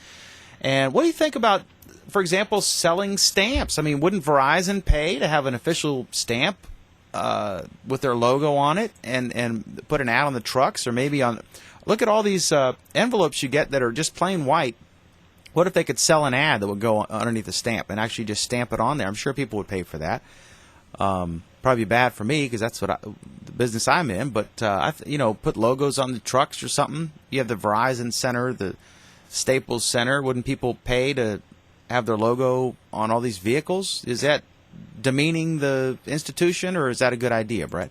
And what do you think about, for example, selling stamps? I mean, wouldn't Verizon pay to have an official stamp with their logo on it and put an ad on the trucks, or maybe on? Look at all these envelopes you get that are just plain white. What if they could sell an ad that would go underneath the stamp and actually just stamp it on there? I'm sure people would pay for that. Probably bad for me because that's the business I'm in. But put logos on the trucks or something. You have the Verizon Center, the Staples Center. Wouldn't people pay to have their logo on all these vehicles? Is that demeaning the institution, or is that a good idea, Brett?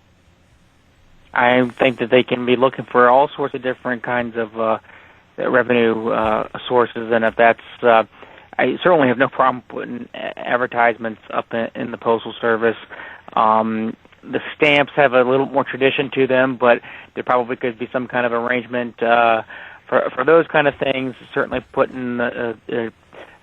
I think that they can be looking for all sorts of different kinds of revenue sources, and if that's, I certainly have no problem putting advertisements up in the Postal Service. The stamps have a little more tradition to them, but there probably could be some kind of arrangement for those kind of things. Certainly putting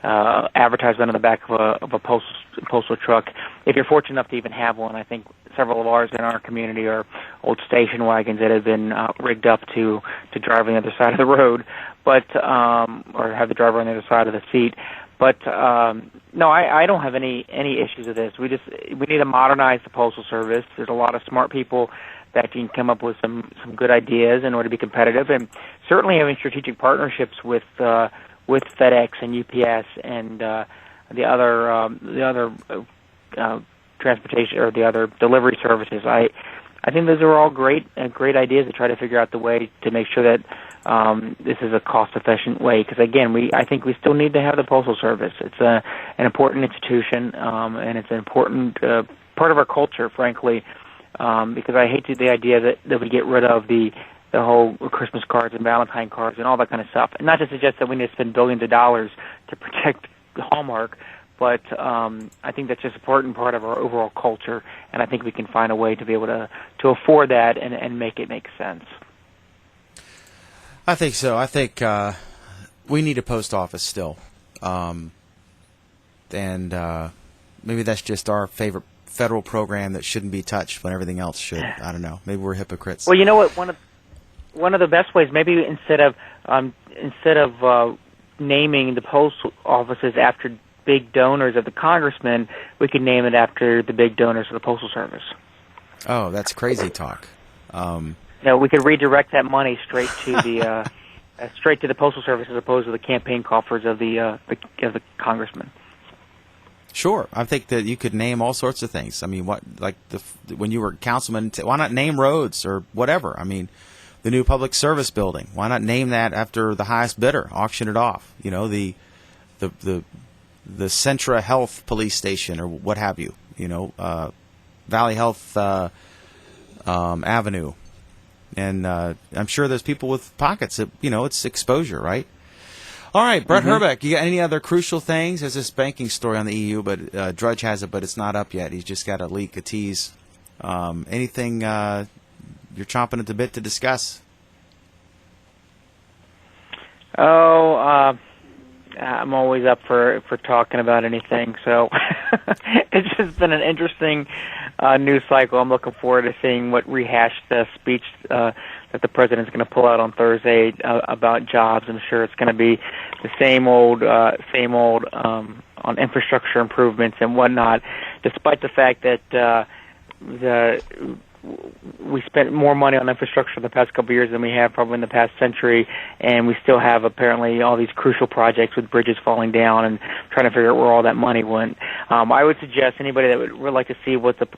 advertisement on the back of a postal truck, if you're fortunate enough to even have one. I think several of ours in our community are old station wagons that have been rigged up to drive on the other side of the road, but or have the driver on the other side of the seat. But no, I don't have any issues with this. We need to modernize the Postal Service. There's a lot of smart people that can come up with some good ideas in order to be competitive, and certainly having strategic partnerships with FedEx and UPS and the other transportation or the other delivery services. I think those are all great ideas to try to figure out the way to make sure that this is a cost-efficient way. Because again, I think we still need to have the Postal Service. It's an important institution, and it's an important part of our culture, frankly. Because I hate the idea that we get rid of the whole Christmas cards and Valentine cards and all that kind of stuff. And not to suggest that we need to spend billions of dollars to protect Hallmark, but I think that's just an important part of our overall culture, and I think we can find a way to be able to afford that and make it make sense. I think so. I think we need a post office still. And maybe that's just our favorite federal program that shouldn't be touched when everything else should. I don't know. Maybe we're hypocrites. Well, you know what? One of the best ways, maybe instead of naming the post offices after big donors of the congressman, we could name it after the big donors of the Postal Service. Oh, that's crazy talk. we could redirect that money straight to the Postal Service as opposed to the campaign coffers of the congressman. Sure, I think that you could name all sorts of things. I mean, when you were councilman, why not name roads or whatever? I mean, the new public service building, why not name that after the highest bidder? Auction it off. You know, the Centra Health Police Station or what have you. You know, Valley Health Avenue, and I'm sure there's people with pockets. That, you know, it's exposure, right? All right, Brett Herbeck, you got any other crucial things? There's this banking story on the EU, but Drudge has it, but it's not up yet. He's just got a leak, a tease. Anything you're chomping at the bit to discuss? I'm always up for talking about anything. So it's just been an interesting news cycle. I'm looking forward to seeing what rehashed speech that the president's going to pull out on Thursday about jobs. I'm sure it's going to be the same old on infrastructure improvements and whatnot, despite the fact that we spent more money on infrastructure in the past couple of years than we have probably in the past century, and we still have apparently all these crucial projects with bridges falling down and trying to figure out where all that money went. I would suggest anybody that would like to see what the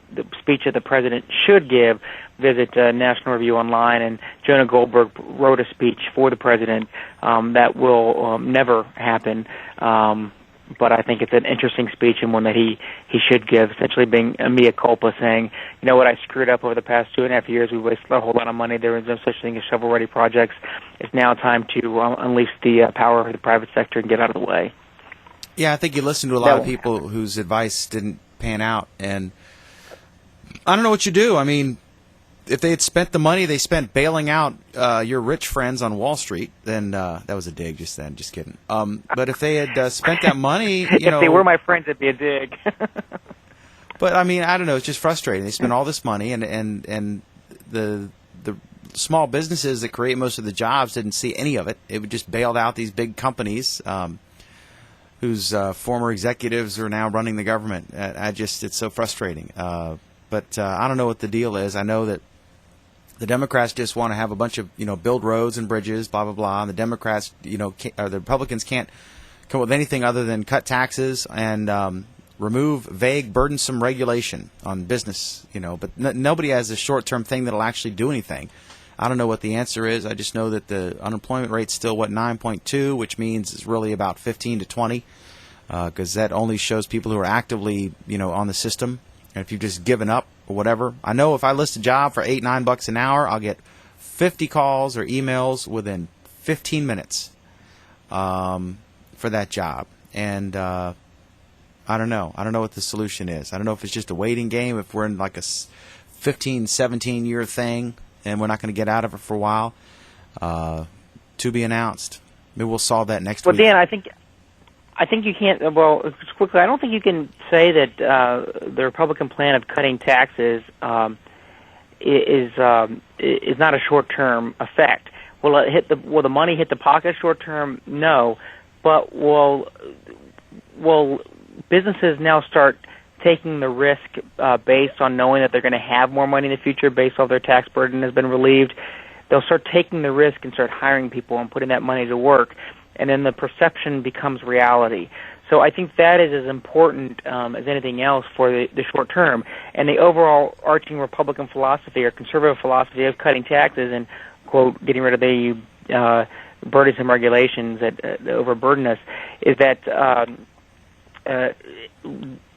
speech that the president should give, visit National Review Online, and Jonah Goldberg wrote a speech for the president that will never happen. But I think it's an interesting speech and one that he should give, essentially being a mea culpa, saying, you know what, I screwed up over the past 2.5 years. We wasted a whole lot of money. There was no such thing as shovel-ready projects. It's now time to unleash the power of the private sector and get out of the way. Yeah, I think you listen to a lot of people whose advice didn't pan out, and I don't know what you do. I mean, if they had spent the money they spent bailing out your rich friends on Wall Street, then that was a dig just then. Just kidding. But if they had spent that money, if they were my friends, it'd be a dig. But I mean, I don't know. It's just frustrating. They spent all this money, and the small businesses that create most of the jobs didn't see any of it. It would just bailed out these big companies whose former executives are now running the government. It's so frustrating. But I don't know what the deal is. I know that the Democrats just want to have a bunch of, build roads and bridges, blah, blah, blah. And the Democrats, or the Republicans can't come up with anything other than cut taxes and remove vague, burdensome regulation on business, But nobody has a short-term thing that'll actually do anything. I don't know what the answer is. I just know that the unemployment rate's still, 9.2, which means it's really about 15 to 20, because that only shows people who are actively, on the system. And if you've just given up or whatever, I know if I list a job for $8-9 an hour, I'll get 50 calls or emails within 15 minutes for that job. And I don't know. I don't know what the solution is. I don't know if it's just a waiting game, if we're in like a 15, 17-year thing and we're not going to get out of it for a while. To be announced. Maybe we'll solve that next week. Well, Dan, I think you can't. Well, just quickly, I don't think you can say that the Republican plan of cutting taxes is not a short-term effect. Will the money hit the pocket short-term? No, but will businesses now start taking the risk based on knowing that they're going to have more money in the future, based off their tax burden has been relieved? They'll start taking the risk and start hiring people and putting that money to work. And then the perception becomes reality. So I think that is as important as anything else for the short term. And the overall arching Republican philosophy or conservative philosophy of cutting taxes and, quote, getting rid of the burdensome regulations that overburden us is that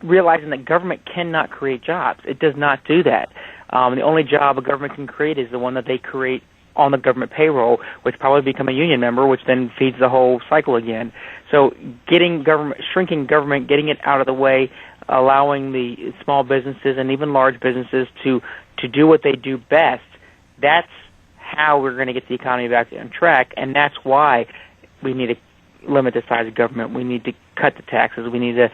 realizing that government cannot create jobs. It does not do that. The only job a government can create is the one that they create on the government payroll, which probably become a union member, which then feeds the whole cycle again. So shrinking government, getting it out of the way, allowing the small businesses and even large businesses to do what they do best, that's how we're going to get the economy back on track, and that's why we need to limit the size of government. We need to cut the taxes. We need to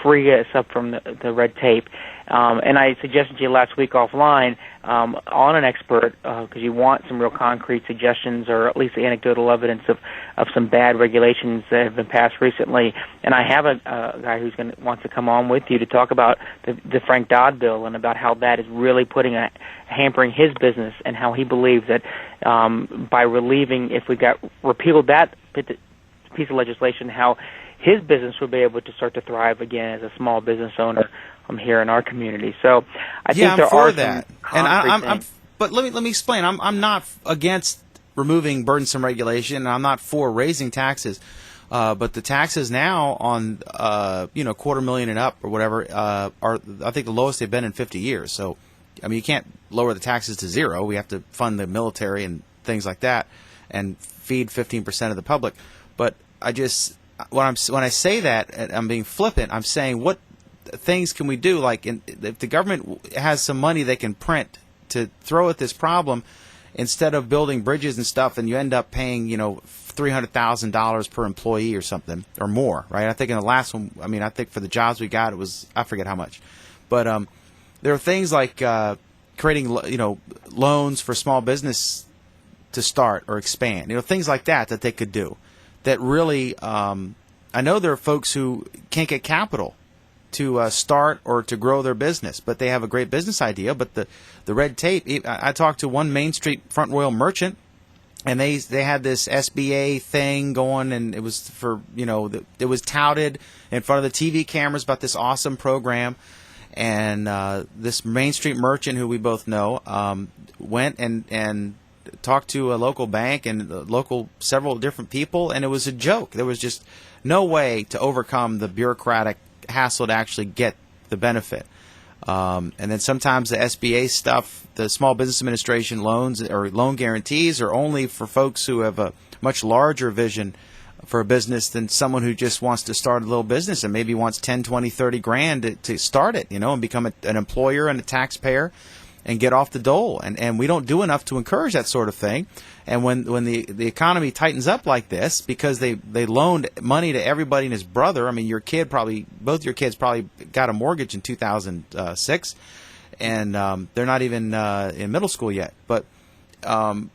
free us up from the red tape. And I suggested to you last week offline on an expert, because you want some real concrete suggestions or at least anecdotal evidence of some bad regulations that have been passed recently. And I have a guy who's wants to come on with you to talk about the Frank Dodd bill and about how that is really hampering his business, and how he believes that by relieving, if we got repealed that piece of legislation, how his business would be able to start to thrive again as a small business owner here in our community. So I think there are that. And I'm but let me explain. I'm not against removing burdensome regulation, and I'm not for raising taxes. But the taxes now on $250,000 and up or whatever are, I think, the lowest they've been in 50 years. So I mean, you can't lower the taxes to zero. We have to fund the military and things like that, and feed 15% of the public. But when I say that, I'm being flippant. I'm saying, what things can we do? Like, if the government has some money they can print to throw at this problem, instead of building bridges and stuff, and you end up paying $300,000 per employee or something, or more, right? I think in the last one, I think for the jobs we got, it was, I forget how much, but there are things like creating loans for small business to start or expand, things like that they could do. That really, I know there are folks who can't get capital to start or to grow their business, but they have a great business idea. But the red tape. I talked to one Main Street Front Royal merchant, and they had this SBA thing going, and it was for it was touted in front of the TV cameras about this awesome program. And this Main Street merchant, who we both know, went and talked to a local bank and several different people, and it was a joke. There was just no way to overcome the bureaucratic hassle to actually get the benefit. And then sometimes the SBA stuff, the Small Business Administration loans or loan guarantees, are only for folks who have a much larger vision for a business than someone who just wants to start a little business and maybe wants 10, 20, 30 grand to start it, and become an employer and a taxpayer and get off the dole. And we don't do enough to encourage that sort of thing. And when the economy tightens up like this, because they loaned money to everybody and his brother. Both your kids probably got a mortgage in 2006, and they're not even in middle school yet. But when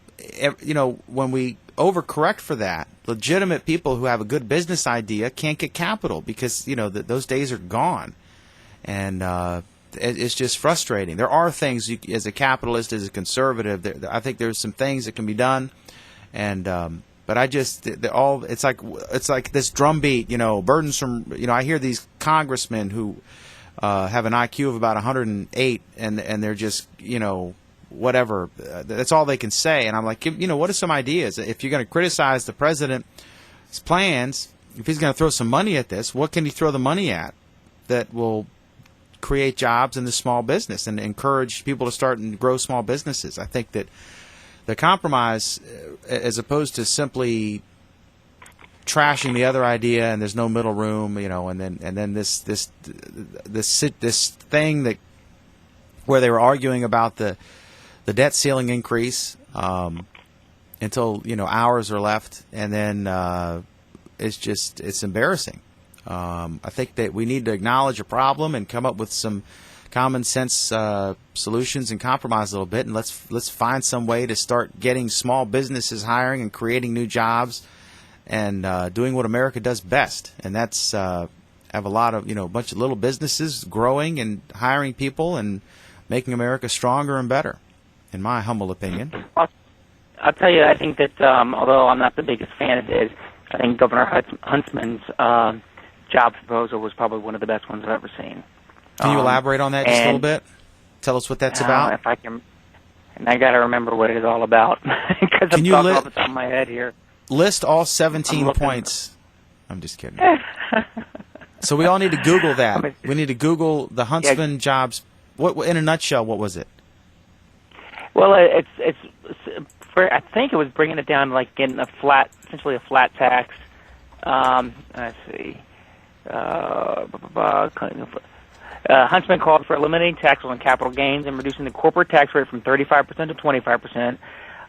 we overcorrect for that, legitimate people who have a good business idea can't get capital, because those days are gone. And it's just frustrating. There are things as a capitalist, as a conservative, I think there's some things that can be done, and but it's like this drumbeat, burdensome. I hear these congressmen who have an IQ of about 108, and they're just whatever. That's all they can say, and I'm like, what are some ideas? If you're going to criticize the president's plans, if he's going to throw some money at this, what can he throw the money at that will create jobs in the small business and encourage people to start and grow small businesses? I think that the compromise, as opposed to simply trashing the other idea and there's no middle room, and then this thing that where they were arguing about the debt ceiling increase until hours are left, and then it's embarrassing. I think that we need to acknowledge a problem and come up with some common sense solutions and compromise a little bit, and let's find some way to start getting small businesses hiring and creating new jobs and doing what America does best, and that's have a lot of a bunch of little businesses growing and hiring people and making America stronger and better, in my humble opinion. I'll tell you, I think that although I'm not the biggest fan of it, I think Governor Huntsman's job proposal was probably one of the best ones I've ever seen. Can you elaborate on that just a little bit? Tell us what that's about. If I can, and I got to remember what it is all about, because I'm talking off the top of my head here. List all 17 points. I'm just kidding. So we all need to Google that. We need to Google the Huntsman jobs. What, in a nutshell, what was it? Well, it's I think it was bringing it down to like getting essentially a flat tax. Let's see. Huntsman called for eliminating taxes on capital gains and reducing the corporate tax rate from 35% to 25%,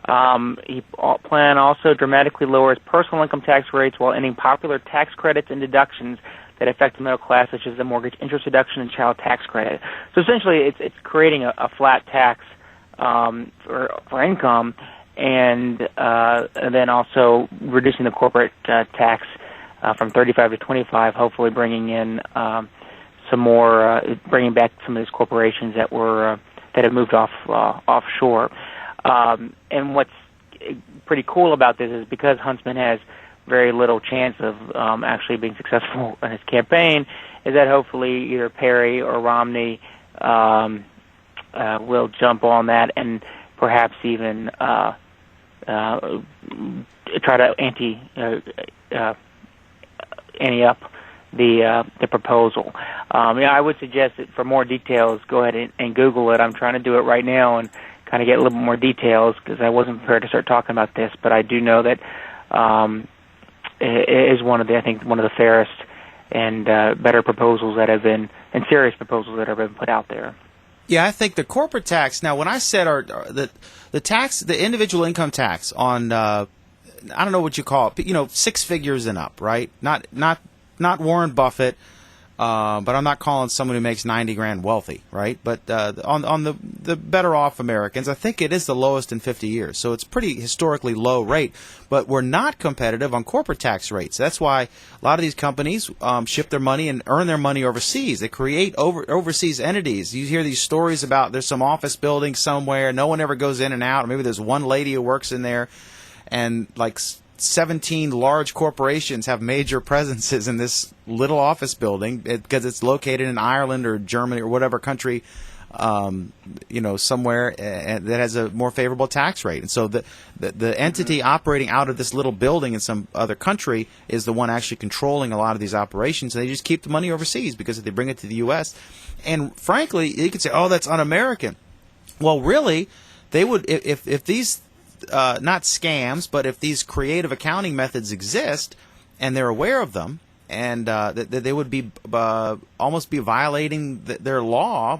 Plan also dramatically lowers personal income tax rates while ending popular tax credits and deductions that affect the middle class, such as the mortgage interest deduction and child tax credit. So essentially, it's creating a flat tax for income, and then also reducing the corporate tax from 35 to 25. Hopefully, bringing in some more, bringing back some of these corporations that have moved offshore. And what's pretty cool about this is because Huntsman has very little chance of actually being successful in his campaign, is that hopefully either Perry or Romney will jump on that and perhaps even try to ante up the proposal. I would suggest that for more details, go ahead and Google it. I'm trying to do it right now and kind of get a little bit more details because I wasn't prepared to start talking about this, but I do know that it is one of the fairest and better proposals that have been, and serious proposals that have been put out there. Yeah, I think the corporate tax. Now, when I said the tax, the individual income tax on, I don't know what you call it, 6 figures and up, right? Not Warren Buffett, but I'm not calling someone who makes 90 grand wealthy, right? But on the better off Americans, I think it is the lowest in 50 years. So it's pretty historically low rate, but we're not competitive on corporate tax rates. That's why a lot of these companies ship their money and earn their money overseas. They create overseas entities. You hear these stories about there's some office building somewhere, no one ever goes in and out, or maybe there's one lady who works in there, and like 17 large corporations have major presences in this little office building because it's located in Ireland or Germany or whatever country, somewhere that has a more favorable tax rate. And so the entity operating out of this little building in some other country is the one actually controlling a lot of these operations. And they just keep the money overseas because if they bring it to the U.S. And frankly, you could say, oh, that's un-American. Well, really, they would, if these not scams, but if these creative accounting methods exist and they're aware of them, and that they would be almost be violating their law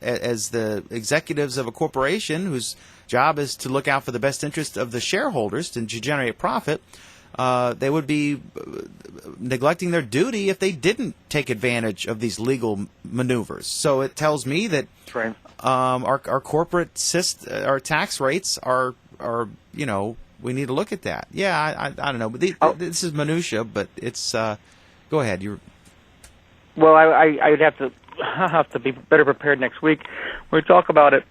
as the executives of a corporation whose job is to look out for the best interest of the shareholders to generate profit, they would be neglecting their duty if they didn't take advantage of these legal maneuvers. So it tells me that right. Our corporate our tax rates are we need to look at that. Yeah, I don't know, but this is minutia, but it's go ahead. Well, I would have to be better prepared next week when we talk about it.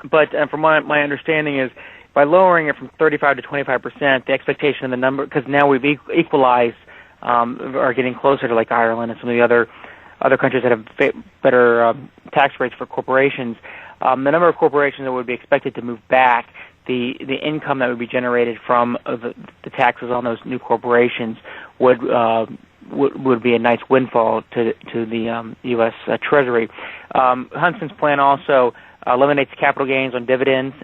But from my understanding is by lowering it from 35 to 25%, the expectation of the number, because now we've equalized, are getting closer to like Ireland and some of the other countries that have better tax rates for corporations. The number of corporations that would be expected to move back, the income that would be generated from the taxes on those new corporations would be a nice windfall to the U.S. Treasury. Huntsman's plan also eliminates capital gains on dividends.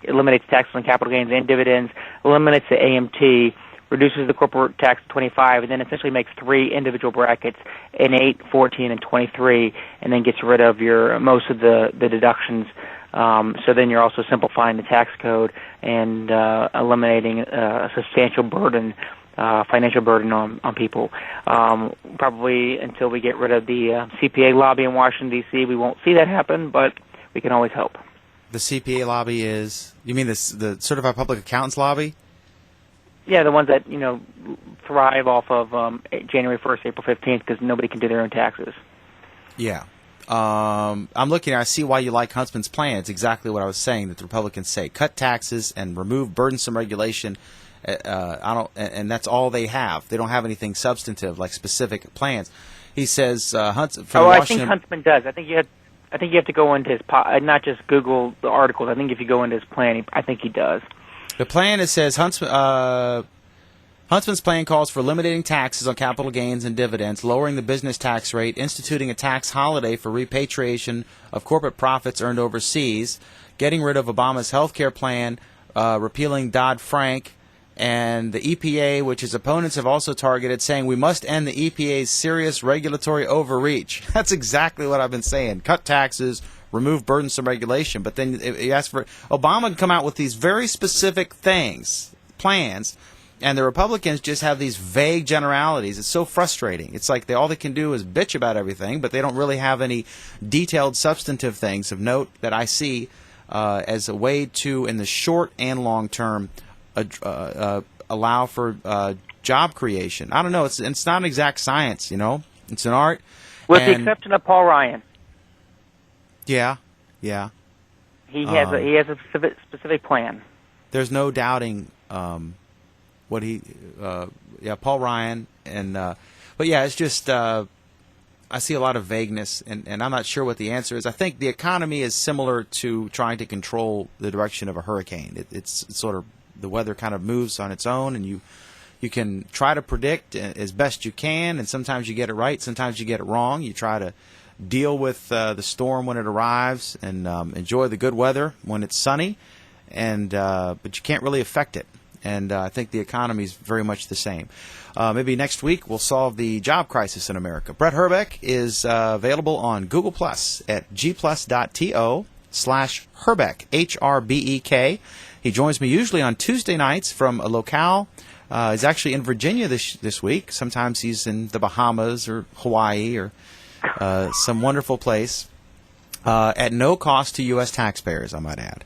Eliminates taxes on capital gains and dividends. Eliminates the AMT. Reduces the corporate tax to 25, and then essentially makes 3 individual brackets, an 8, 14, and 23, and then gets rid of most of the deductions. So then you're also simplifying the tax code and eliminating a substantial burden, financial burden on people. Probably until we get rid of the CPA lobby in Washington, D.C., we won't see that happen, but we can always help. The CPA lobby is, you mean the Certified Public Accountants lobby? Yeah, the ones that, thrive off of January 1st, April 15th, because nobody can do their own taxes. Yeah. I'm looking. I see why you like Huntsman's plan. It's exactly what I was saying that the Republicans say: cut taxes and remove burdensome regulation. And that's all they have. They don't have anything substantive like specific plans. He says Huntsman. I think Huntsman does. I think you have to go into his not just Google the articles. I think if you go into his plan, I think he does. The plan, it says, Huntsman's plan calls for eliminating taxes on capital gains and dividends, lowering the business tax rate, instituting a tax holiday for repatriation of corporate profits earned overseas, getting rid of Obama's health care plan, repealing Dodd-Frank, and the EPA, which his opponents have also targeted, saying we must end the EPA's serious regulatory overreach. That's exactly what I've been saying. Cut taxes, remove burdensome regulation. But then you ask for Obama to come out with these very specific plans, and the Republicans just have these vague generalities. It's so frustrating. It's like all they can do is bitch about everything, but they don't really have any detailed, substantive things of note that I see as a way to, in the short and long term, allow for job creation. I don't know. It's not an exact science, It's an art. With the exception of Paul Ryan. Yeah. He has a specific plan. There's no doubting what he, Paul Ryan, but yeah, it's just I see a lot of vagueness, and I'm not sure what the answer is. I think the economy is similar to trying to control the direction of a hurricane. It's sort of, the weather kind of moves on its own, and you can try to predict as best you can, and sometimes you get it right, sometimes you get it wrong. You try to deal with the storm when it arrives and enjoy the good weather when it's sunny, but you can't really affect it. And I think the economy is very much the same. Maybe next week we'll solve the job crisis in America. Brett Herbeck is available on Google Plus at gplus.to/Herbeck, H-R-B-E-K. He joins me usually on Tuesday nights from a locale. He's actually in Virginia this week. Sometimes he's in the Bahamas or Hawaii or some wonderful place at no cost to U.S. taxpayers, I might add.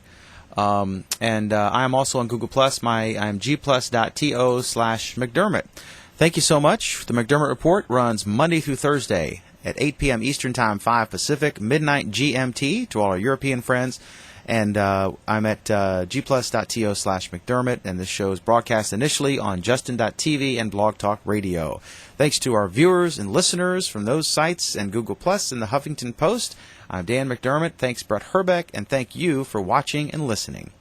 And I am also on Google Plus. I am gplus.to/McDermott. Thank you so much. The McDermott Report runs Monday through Thursday at 8 p.m. Eastern Time, 5 Pacific, midnight GMT to all our European friends. And I'm at gplus.to/McDermott, and this show is broadcast initially on Justin.tv and Blog Talk Radio. Thanks to our viewers and listeners from those sites and Google Plus and the Huffington Post. I'm Dan McDermott. Thanks, Brett Herbeck, and thank you for watching and listening.